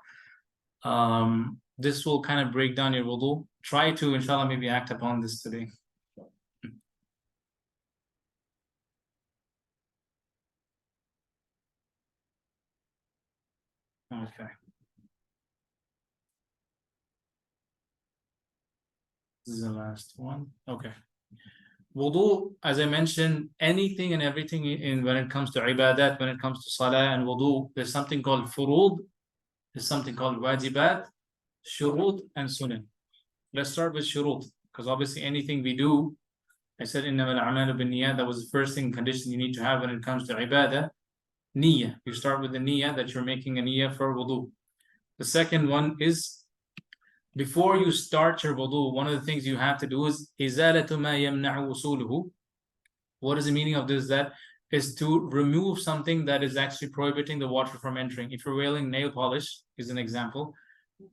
[SPEAKER 1] This will kind of break down your wudu. Try to inshallah maybe act upon this today. Okay. This is the last one. Okay. Wudu, as I mentioned, anything and everything in when it comes to ibadat, when it comes to salah and wudu, there's something called furud, there's something called wajibat, shurut, and sunan. Let's start with shurut, because obviously anything we do, I said innamal a'malu binniyat, that was the first thing condition you need to have when it comes to ibadah. niyyah. You start with the niyyah that you're making a niyyah for wudu. The second one is, before you start your wudu, one of the things you have to do is إِزَالَةُ مَا يَمْنَعُ وُصُولُهُ. What is the meaning of this? That is to remove something that is actually prohibiting the water from entering. If you're wearing nail polish, is an example.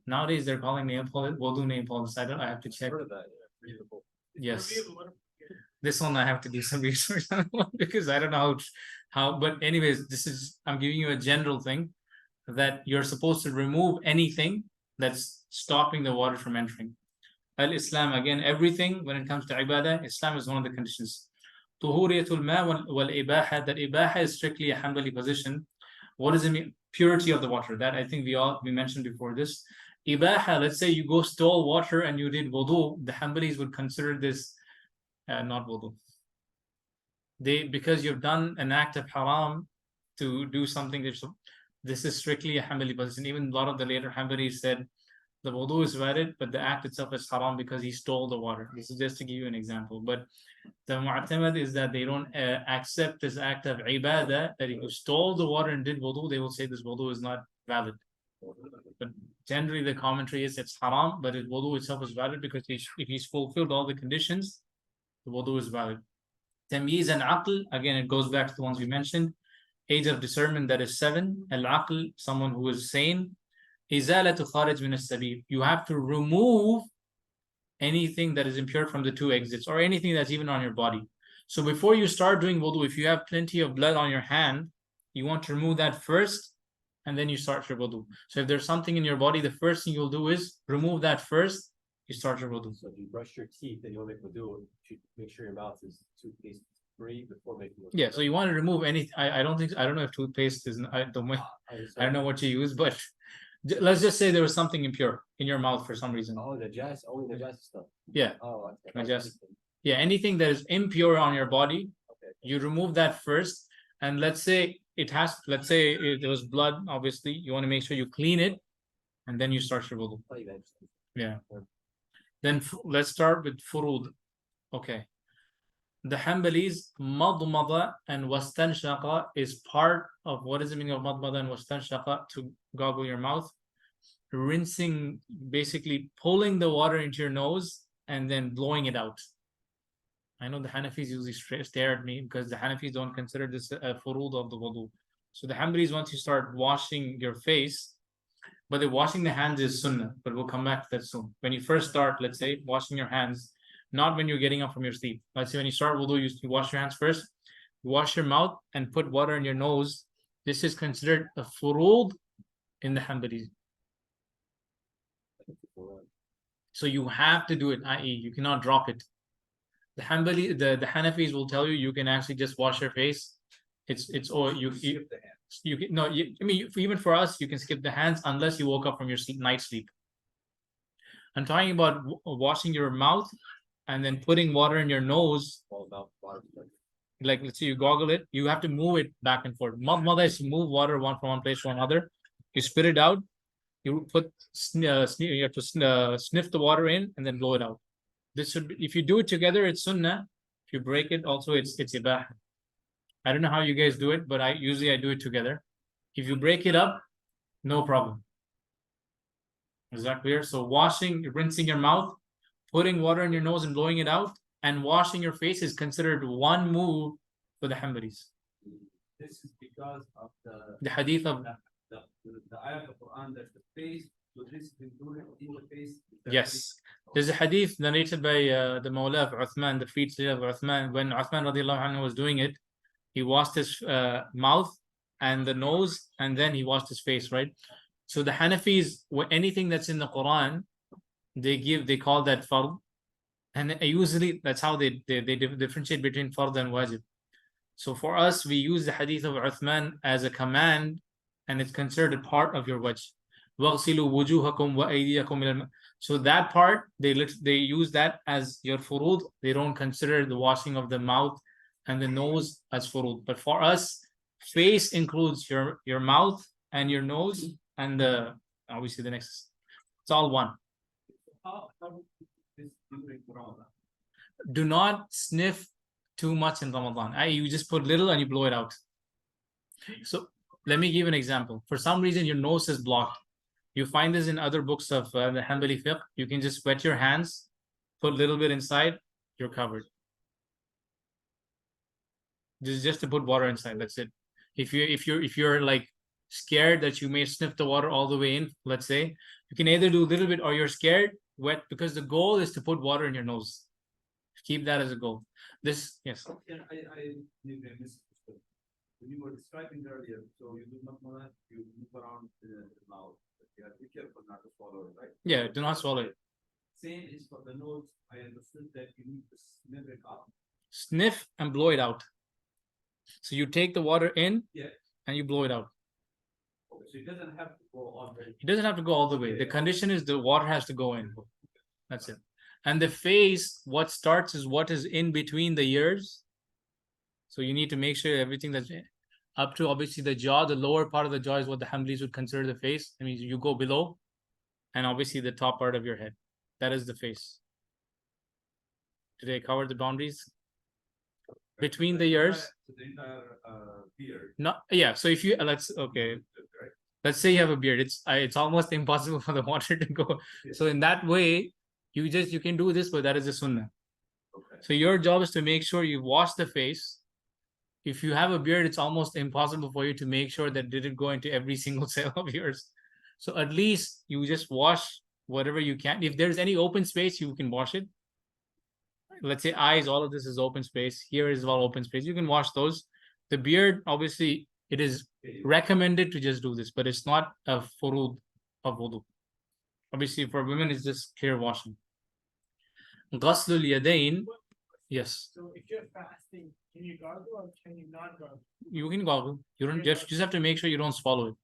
[SPEAKER 1] Nowadays they're calling nail polish wudu nail polish. I have to check.
[SPEAKER 3] Heard of that, yeah, readable.
[SPEAKER 1] Yes. This one I have to do some research on because I don't know how, but anyways, I'm giving you a general thing that you're supposed to remove anything that's stopping the water from entering. Al-Islam, again, everything when it comes to ibadah, Islam is one of the conditions. Tuhuriyatul ma wal ibaha, that ibaha is strictly a Hanbali position. What does it mean? Purity of the water. That I think we mentioned before this. Ibaha, let's say you go stole water and you did wudu, the Hanbalis would consider this not wudu. Because you've done an act of haram to do something, this is strictly a Hanbali position. Even a lot of the later Hanbalis said the wudu is valid, but the act itself is haram because he stole the water. This is just to give you an example. But the mu'tamad is that they don't accept this act of ibadah, that if you stole the water and did wudu, they will say this wudu is not valid. But generally the commentary is it's haram, but the wudu itself is valid because if he's fulfilled all the conditions, the wudu is valid. Tamyiz and aql, again it goes back to the ones we mentioned. Age of discernment, that is 7. Al-aql, someone who is sane. Izalatu kharij min as-sabil, you have to remove anything that is impure from the 2 exits, or anything that's even on your body. So before you start doing wudu, if you have plenty of blood on your hand, you want to remove that first, and then you start your wudu. So if there's something in your body, the first thing you'll do is remove that first, you start your wudu.
[SPEAKER 3] So if you brush your teeth and you want to make wudu, you should make sure your mouth is toothpaste free before making wudu.
[SPEAKER 1] Yeah, so you want to remove anything. I don't know if toothpaste is, I don't know what you use, but let's just say there was something impure in your mouth for some reason.
[SPEAKER 3] Oh, only the stuff.
[SPEAKER 1] Yeah.
[SPEAKER 3] Oh,
[SPEAKER 1] Yeah, anything that is impure on your body,
[SPEAKER 3] okay.
[SPEAKER 1] you remove that first. And let's say there was blood, obviously, you want to make sure you clean it, and then you start your wudu. Yeah. Then let's start with furud. Okay. The Hanbalis, madmada and wastanshaqa is part of, what is the meaning of madmada and wastanshaqa? To goggle your mouth. Rinsing, basically pulling the water into your nose and then blowing it out. I know the Hanafis usually stare at me because the Hanafis don't consider this a furud of the wudu. So the Hanbalis, once you start washing your face, but the washing the hands is sunnah, but we'll come back to that soon. When you first start, let's say, washing your hands, not when you're getting up from your sleep. Let's say when you start wudu, you wash your hands first, you wash your mouth and put water in your nose. This is considered a furud in the Hanbalis. So you have to do it, i.e. you cannot drop it. The Hanafis will tell you can actually just wash your face. Even for us, you can skip the hands unless you woke up from your night sleep. I'm talking about washing your mouth and then putting water in your nose. Like, let's say you goggle it, you have to move it back and forth. Madmada is to move water from one place to another. You spit it out. You you have to sniff the water in and then blow it out. This should be, if you do it together, it's sunnah. If you break it, also it's ibah. I don't know how you guys do it, but I usually do it together. If you break it up, no problem. Is that clear? So rinsing your mouth, putting water in your nose and blowing it out, and washing your face is considered one move for the Hanbalis.
[SPEAKER 4] This is because of
[SPEAKER 1] the hadith of
[SPEAKER 4] the ayah of the Quran that the face, so this is included in the face.
[SPEAKER 1] Yes. There's a hadith narrated by the Mawla of Uthman, the freed slave of Uthman. When Uthman radiallahu anhu was doing it, he washed his mouth and the nose, and then he washed his face, right? So the Hanafis, anything that's in the Quran, they call that fard. And usually that's how they differentiate between fard and wajib. So for us, we use the hadith of Uthman as a command, and it's considered a part of your wajh. So that part, they use that as your furud. They don't consider the washing of the mouth and the nose as furud. But for us, face includes your mouth and your nose and obviously the next. It's all one. Do not sniff too much in Ramadan. You just put little and you blow it out. So let me give an example. For some reason, your nose is blocked. You find this in other books of the Hanbali Fiqh. You can just wet your hands, put a little bit inside, you're covered. This is just to put water inside. That's it. If you're like scared that you may sniff the water all the way in, let's say, you can either do a little bit or you're scared, wet, because the goal is to put water in your nose. Keep that as a goal. This, yes.
[SPEAKER 4] Yeah, I maybe I missed it. When you were describing earlier, so you do not know that you move around the mouth. But you have to be careful not to swallow it, right?
[SPEAKER 1] Yeah, do not swallow it.
[SPEAKER 4] Same is for the nose. I understood that you need to sniff it up.
[SPEAKER 1] Sniff and blow it out. So you take the water in,
[SPEAKER 4] Yeah.
[SPEAKER 1] and you blow it out.
[SPEAKER 4] Okay, so it doesn't have to go all the way.
[SPEAKER 1] It doesn't have to go all the way. The condition is the water has to go in. That's it. And the face, what starts is what is in between the ears. So you need to make sure everything that's up to obviously the jaw, the lower part of the jaw is what the Hanbalis would consider the face. I mean, you go below, and obviously the top part of your head. That is the face. Did I cover the boundaries? Between the ears?
[SPEAKER 4] The entire beard.
[SPEAKER 1] No, yeah. So if you let's say you have a beard, it's almost impossible for the water to go. So in that way, you can do this, but that is a sunnah.
[SPEAKER 4] Okay.
[SPEAKER 1] So your job is to make sure you wash the face. If you have a beard, it's almost impossible for you to make sure that didn't go into every single cell of yours. So at least you just wash whatever you can. If there's any open space, you can wash it. Let's say eyes, all of this is open space. Here is all open space. You can wash those. The beard, obviously, it is recommended to just do this, but it's not a furud of wudu. Obviously, for women, it's just clear washing. Ghaslul yadayn. Yes,
[SPEAKER 6] So if you're fasting, can you gargle or can you not gargle?
[SPEAKER 1] you can goggle. You don't just have to make sure you don't swallow it.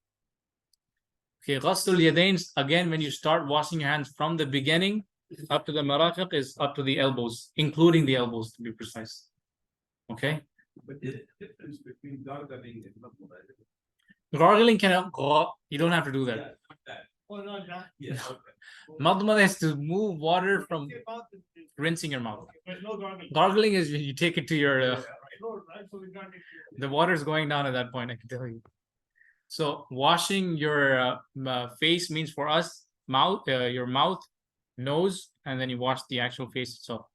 [SPEAKER 1] Okay, ghaslul yadayn, again, when you start washing your hands from the beginning up to the marafiq is up to the elbows, including the elbows to be precise. Okay?
[SPEAKER 4] But there's a difference between gargling and mudmuddah.
[SPEAKER 1] Gargling can you don't have to do that.
[SPEAKER 4] Yeah, not that.
[SPEAKER 6] Oh, not that.
[SPEAKER 4] Yes, okay.
[SPEAKER 1] Madmada is to move water from
[SPEAKER 6] Your mouth is-
[SPEAKER 1] rinsing your mouth.
[SPEAKER 6] Okay, but no gargling.
[SPEAKER 1] Gargling is when you take it to your
[SPEAKER 6] No, right? So we can't.
[SPEAKER 1] the water is going down at that point, I can tell you. So washing your face means for us your mouth, nose, and then you wash the actual face itself.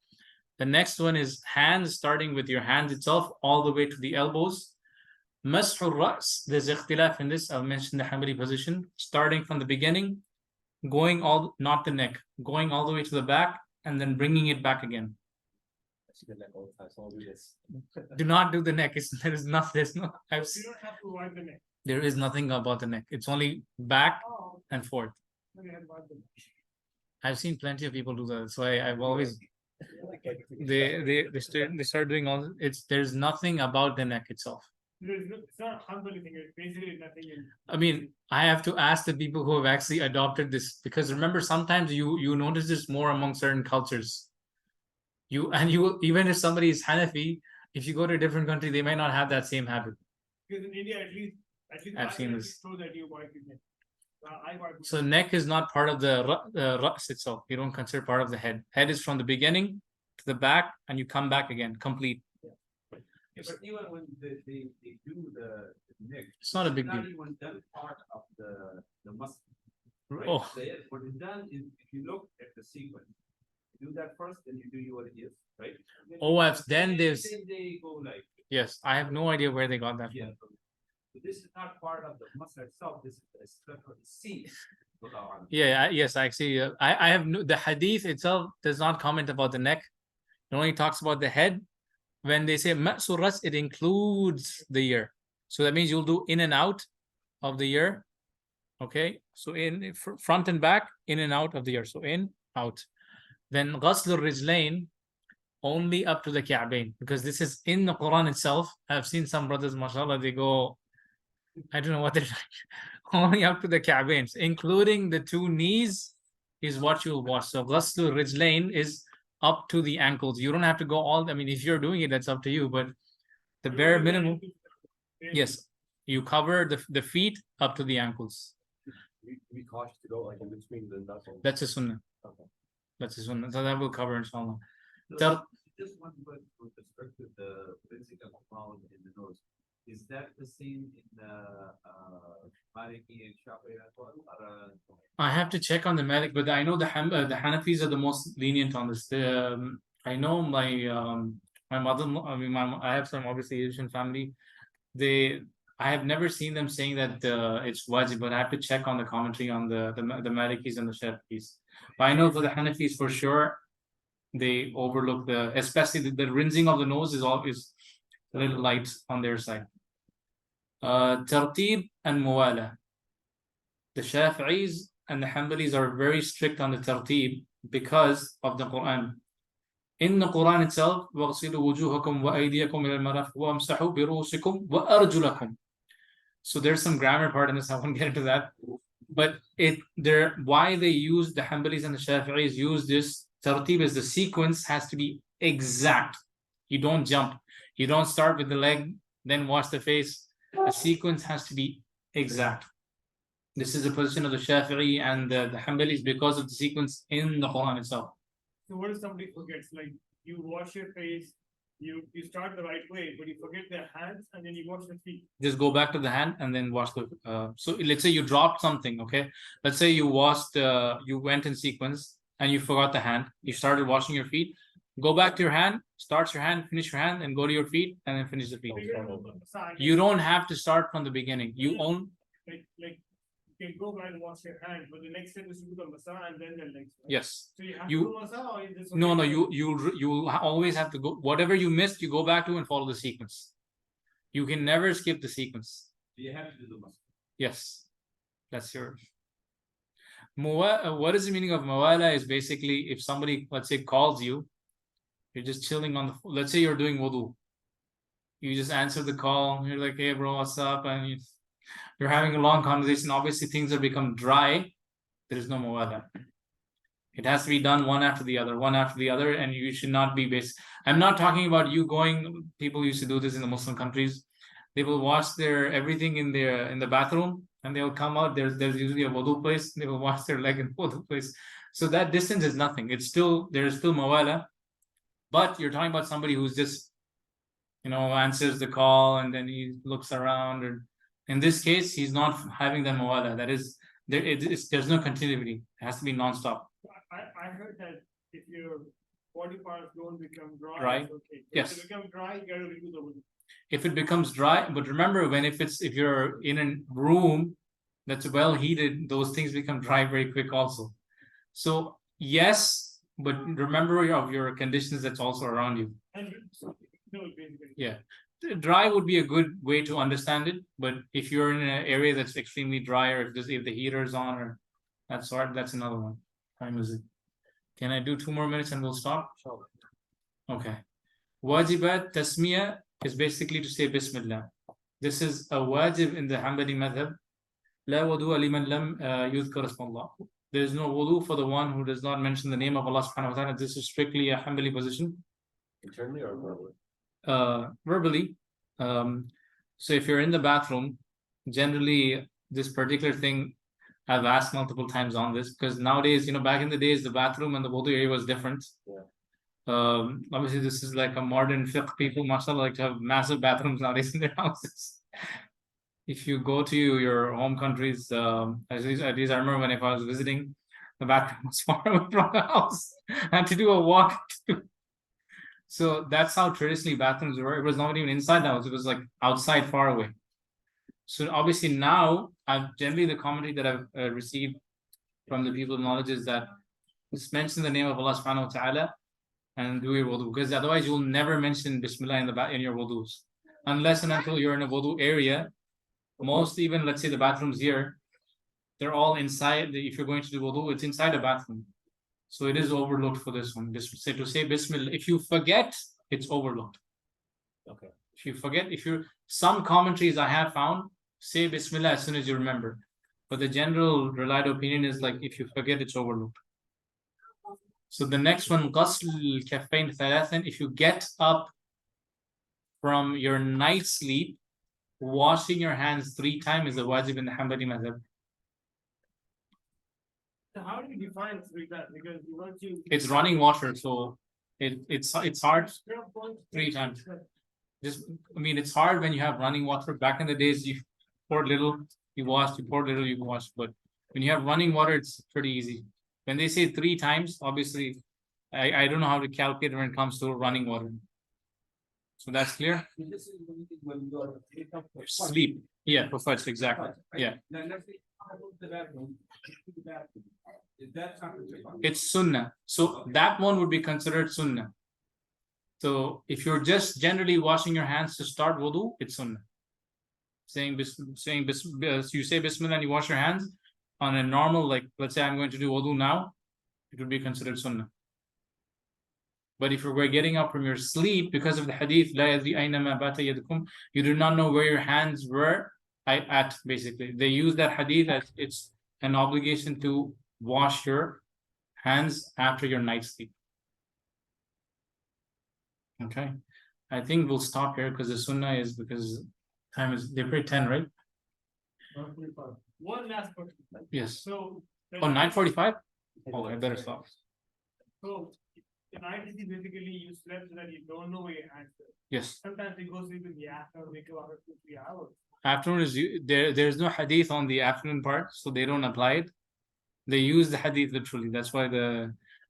[SPEAKER 1] The next one is hands, starting with your hands itself all the way to the elbows. Mashur Ras, there's ikhtilaf in this. I'll mention the Hanbali position, starting from the beginning, going not the neck, going all the way to the back, and then bringing it back again.
[SPEAKER 3] I see the neck all the time, so I'll do this.
[SPEAKER 1] Do not do the neck. There's no.
[SPEAKER 6] You don't have to wipe the neck.
[SPEAKER 1] There is nothing about the neck. It's only back
[SPEAKER 6] Oh,
[SPEAKER 1] and forth.
[SPEAKER 6] okay, I wipe the neck.
[SPEAKER 1] I've seen plenty of people do that. So I've always they start doing all there's nothing about the neck itself.
[SPEAKER 6] It's not a Hanbali thing. It's basically nothing in.
[SPEAKER 1] I mean, I have to ask the people who have actually adopted this, because remember, sometimes you notice this more among certain cultures. Even if somebody is Hanafi, if you go to a different country, they might not have that same habit.
[SPEAKER 6] Because in India, at least
[SPEAKER 1] I've seen this.
[SPEAKER 6] So that you wipe your neck. I wipe.
[SPEAKER 1] So neck is not part of the ras itself. You don't consider part of the head. Head is from the beginning to the back, and you come back again, complete.
[SPEAKER 4] Yeah, but even when they do the neck,
[SPEAKER 1] It's not a big
[SPEAKER 4] not
[SPEAKER 1] deal.
[SPEAKER 4] even that part of the muscle. Right?
[SPEAKER 1] Oh,
[SPEAKER 4] What is done is, if you look at the sequence, you do that first, then you do your ears, right?
[SPEAKER 1] then there's
[SPEAKER 4] they go like,
[SPEAKER 1] yes. I have no idea where they got that
[SPEAKER 4] yeah.
[SPEAKER 1] from.
[SPEAKER 4] So this is not part of the muscle itself. This is a separate scene.
[SPEAKER 1] Yeah, yes, actually, I have the hadith itself does not comment about the neck. It only talks about the head. When they say ma'sur ras, it includes the ear. So that means you'll do in and out of the ear. Okay, so in front and back, in and out of the ear. So in, out. Then ghaslur rijlain, only up to the ka'bain, because this is in the Quran itself. I've seen some brothers, mashallah, they go, I don't know what they're only up to the ka'bains, including the two knees is what you'll wash. So ghaslur rijlain is up to the ankles. You don't have to go all, I mean, if you're doing it, that's up to you, but the bare minimum, yes, you cover the feet up to the ankles.
[SPEAKER 3] Be cautious to go like in between the knuckles.
[SPEAKER 1] That's a sunnah.
[SPEAKER 3] Okay.
[SPEAKER 1] That's a sunnah. So that will cover, inshallah.
[SPEAKER 4] Just one word with respect to the rinsing of the mouth and the nose. Is that the same in the Maliki and Shafi'i as well?
[SPEAKER 1] I have to check on the Malik, but I know the Hanafis are the most lenient on this. I know my mother, I mean, I have some obviously Asian family. I have never seen them saying that it's wajib, but I have to check on the commentary on the Malikis and the Shafi'is. But I know for the Hanafis for sure, they overlook especially the rinsing of the nose is always a little light on their side. Tartib and Muwala. The Shafi'is and the Hanbalis are very strict on the tartib because of the Quran. In the Quran itself, وَغْسِلُوا وُجُوهَكُمْ وَأَيْدِيَكُمْ إِلَى الْمَرَافِقِ وَامْسَحُوا بِرُؤُوسِكُمْ وَأَرْجُلَكُمْ. So there's some grammar part in this, I won't get into that. But why they use the Hanbalis and the Shafi'is use this tartib is the sequence has to be exact. You don't jump. You don't start with the leg, then wash the face. The sequence has to be exact. This is the position of the Shafi'i and the Hanbalis because of the sequence in the Quran itself.
[SPEAKER 6] So what if somebody forgets? Like you wash your face, you start the right way, but you forget their hands and then you wash the feet.
[SPEAKER 1] Just go back to the hand and then wash the. So let's say you dropped something. Okay, let's say you washed. You went in sequence and you forgot the hand. You started washing your feet. Go back to your hand. Start your hand. Finish your hand, and go to your feet, and then finish the feet. You don't have to start from the beginning. You own.
[SPEAKER 6] Like you can go back and wash your hand, but the next step is to do the masa and then the legs. Right?
[SPEAKER 1] Yes.
[SPEAKER 6] So you have to do masa, or you just
[SPEAKER 1] No. You always have to go. Whatever you missed, you go back to and follow the sequence. You can never skip the sequence.
[SPEAKER 4] Do you have to do the must?
[SPEAKER 1] Yes, that's your. What is the meaning of mawala? Is basically if somebody, let's say, calls you, you're just chilling on the. Let's say you're doing wudu. You just answer the call. You're like, "Hey, bro, what's up?" And you're having a long conversation. Obviously, things have become dry. There is no mawala. It has to be done one after the other, and you should not be based. I'm not talking about you going. People used to do this in the Muslim countries. They will wash their everything in the bathroom, and they'll come out. There's usually a wudu place. They will wash their leg in the wudu place. So that distance is nothing. There is still mawala, but you're talking about somebody who's just, answers the call and then he looks around. Or in this case, he's not having the mawala. That is, there's no continuity. It has to be non-stop.
[SPEAKER 6] I heard that if your body parts don't become dry, it's okay. But
[SPEAKER 1] Yes.
[SPEAKER 6] if they become dry, you gotta redo the wudu.
[SPEAKER 1] If it becomes dry, but remember if you're in a room that's well heated, those things become dry very quick also. So yes, but remember of your conditions that's also around you.
[SPEAKER 6] And basically.
[SPEAKER 1] Yeah. Dry would be a good way to understand it, but if you're in an area that's extremely dry, or if the heater's on or that sort, that's another one. Time is it? Can I do 2 more minutes and we'll stop?
[SPEAKER 3] Sure.
[SPEAKER 1] Okay. Wajibat tasmiyah is basically to say Bismillah. This is a wajib in the Hanbali madhab. La wudu'a liman lam yudhkar ismallah. There is no wudu for the one who does not mention the name of Allah subhanahu wa ta'ala. This is strictly a Hanbali position.
[SPEAKER 3] Internally or verbally?
[SPEAKER 1] Verbally. So if you're in the bathroom, generally this particular thing, I've asked multiple times on this, because nowadays, back in the days, the bathroom and the wudu area was different.
[SPEAKER 3] Yeah.
[SPEAKER 1] Obviously this is like a modern fiqh people, mashallah, like to have massive bathrooms nowadays in their houses. If you go to your home countries, at least I remember if I was visiting, the bathroom was far away from the house. I had to do a walk. So that's how traditionally bathrooms were. It was not even inside the house, it was like outside, far away. So obviously now, generally the commentary that I've received from the people of knowledge is that just mention the name of Allah subhanahu wa ta'ala and do your wudu, because otherwise you'll never mention Bismillah in your wudus. Unless and until you're in a wudu area. Most, even let's say the bathrooms here, they're all inside. If you're going to do wudu, it's inside a bathroom. So it is overlooked for this one. To say Bismillah, if you forget, it's overlooked.
[SPEAKER 3] Okay.
[SPEAKER 1] If you forget, some commentaries I have found say Bismillah as soon as you remember. But the general relied opinion is like if you forget, it's overlooked. So the next one, Ghasl al-Kaffayn thalathan, if you get up from your night sleep, washing your hands 3 times is a wajib in the Hanbali madhab.
[SPEAKER 6] So how do you define 3 times? Because you want to.
[SPEAKER 1] It's running water, so it's hard. 3 times. Just, I mean, it's hard when you have running water. Back in the days, you poured little, you washed, you poured little, you washed. But when you have running water, it's pretty easy. When they say 3 times, obviously, I don't know how to calculate when it comes to running water. So that's clear?
[SPEAKER 4] This is when you are
[SPEAKER 1] Sleep. Yeah, for fudge, exactly. Yeah.
[SPEAKER 4] Now, let's say I go to the bathroom. Is that something?
[SPEAKER 1] It's sunnah. So that one would be considered sunnah. So if you're just generally washing your hands to start wudu, it's sunnah. You say bismillah and you wash your hands on a normal, like let's say I'm going to do wudu now, it would be considered sunnah. But if you were getting up from your sleep because of the hadith, لا يدري أينما بات يدكم, you do not know where your hands were at, basically. They use that hadith as it's an obligation to wash your hands after your night sleep. Okay, I think we'll stop here because the sunnah is, because time is, they pray 10, right?
[SPEAKER 6] One last question.
[SPEAKER 1] Yes.
[SPEAKER 6] So.
[SPEAKER 1] Oh, 9:45? Oh, I better stop.
[SPEAKER 6] So, the night is basically you slept so that you don't know where your hands are.
[SPEAKER 1] Yes.
[SPEAKER 6] Sometimes they go sleep in the afternoon, wake up after 2-3 hours.
[SPEAKER 1] Afternoon is, there's no hadith on the afternoon part, so they don't apply it. They use the hadith literally. That's why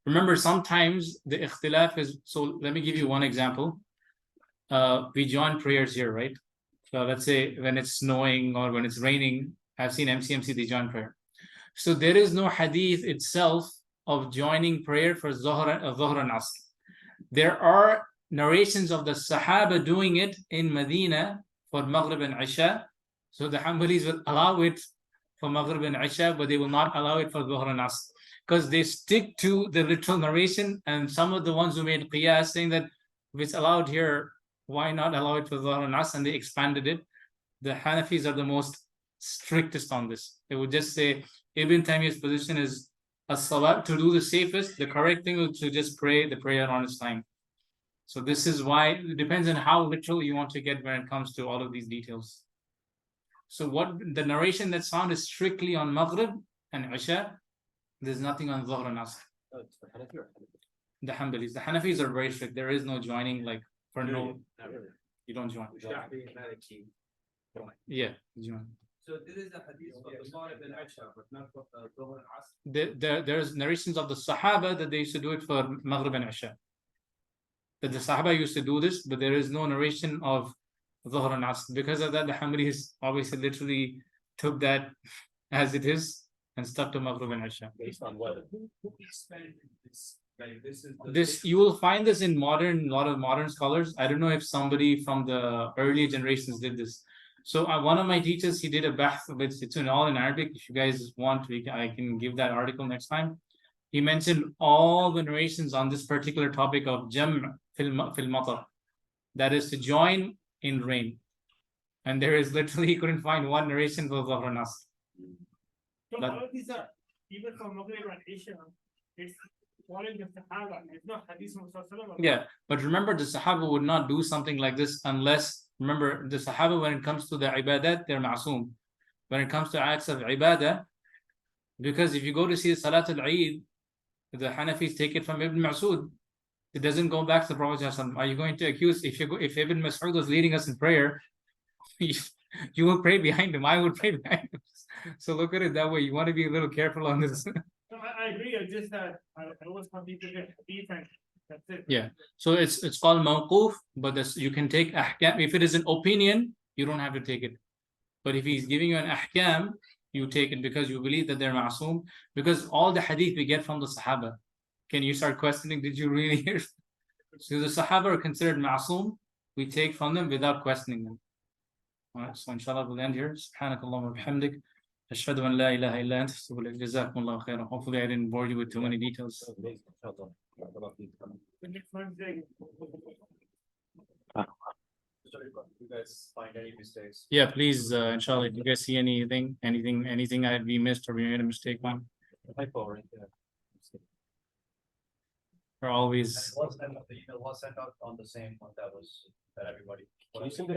[SPEAKER 1] remember, sometimes the ikhtilaf is, so let me give you one example. We join prayers here, right? So let's say when it's snowing or when it's raining, I've seen MCMC, they join prayer. So there is no hadith itself of joining prayer for Dhuhr and Asr. There are narrations of the Sahaba doing it in Medina for Maghrib and Isha. So the Hanbalis will allow it for Maghrib and Isha, but they will not allow it for Dhuhr and Asr, because they stick to the literal narration. And some of the ones who made qiyas saying that if it's allowed here, why not allow it for Dhuhr and Asr? And they expanded it. The Hanafis are the most strictest on this. They would just say Ibn Taymiyyah's position is as-salat, to do the safest, the correct thing is to just pray the prayer on its time. So this is why it depends on how literal you want to get when it comes to all of these details. So what the narration that's found is strictly on Maghrib and Isha. There's nothing on Dhuhr and Asr. The Hanbalis. The Hanafis are very strict. There is no joining, like for no, you don't join. Yeah, join.
[SPEAKER 4] So there is a hadith for the Maghrib and Isha, but not for Dhuhr and Asr.
[SPEAKER 1] There's narrations of the Sahaba that they used to do it for Maghrib and Isha. That the Sahaba used to do this, but there is no narration of Dhuhr and Asr. Because of that, the Hanbalis obviously literally took that as it is and stuck to Maghrib and Isha.
[SPEAKER 3] Based on what?
[SPEAKER 4] Who expanded this? Like
[SPEAKER 1] This, you will find this in a lot of modern scholars. I don't know if somebody from the earlier generations did this. So one of my teachers, he did a bahth, it's all in Arabic. If you guys want, I can give that article next time. He mentioned all the narrations on this particular topic of jam' fil matar, that is to join in rain. And there is literally, he couldn't find one narration for Dhuhr and Asr.
[SPEAKER 6] So all of these are, even from Maghrib and Isha, it's following the Sahaba. It's not hadith from Sallallahu.
[SPEAKER 1] Yeah, but remember, the Sahaba would not do something like this unless, remember, the Sahaba, when it comes to the ibadat, they're ma'soom. When it comes to acts of ibadah, because if you go to see Salat al-Eid, the Hanafis take it from Ibn Mas'ud. It doesn't go back to the Prophet ﷺ. Are you going to accuse, if Ibn Mas'ud was leading us in prayer, you will pray behind him, I would pray behind him. So look at it that way. You want to be a little careful on this.
[SPEAKER 6] So I agree. I just that I always want people to hadith and that's it.
[SPEAKER 1] Yeah. So it's called mawquf, but you can take ahkam. If it is an opinion, you don't have to take it. But if he's giving you an ahkam, you take it because you believe that they're ma'soom. Because all the hadith we get from the Sahaba. Can you start questioning? Did you really hear? So the Sahaba are considered ma'soom. We take from them without questioning them. All right. So inshallah we'll end here. Subhanakallahumma wa bihamdik. Ashhadu an la ilaha illa anta astaghfiruka wa jazakumullahu khairan. Hopefully I didn't bore you with too many details.
[SPEAKER 6] The next Wednesday.
[SPEAKER 3] You guys find any mistakes?
[SPEAKER 1] Yeah, please, inshallah, if you guys see anything we missed or we made a mistake on,
[SPEAKER 3] Typo right there.
[SPEAKER 1] we're always.
[SPEAKER 4] the email was sent out on the same one that everybody.
[SPEAKER 3] Can you send it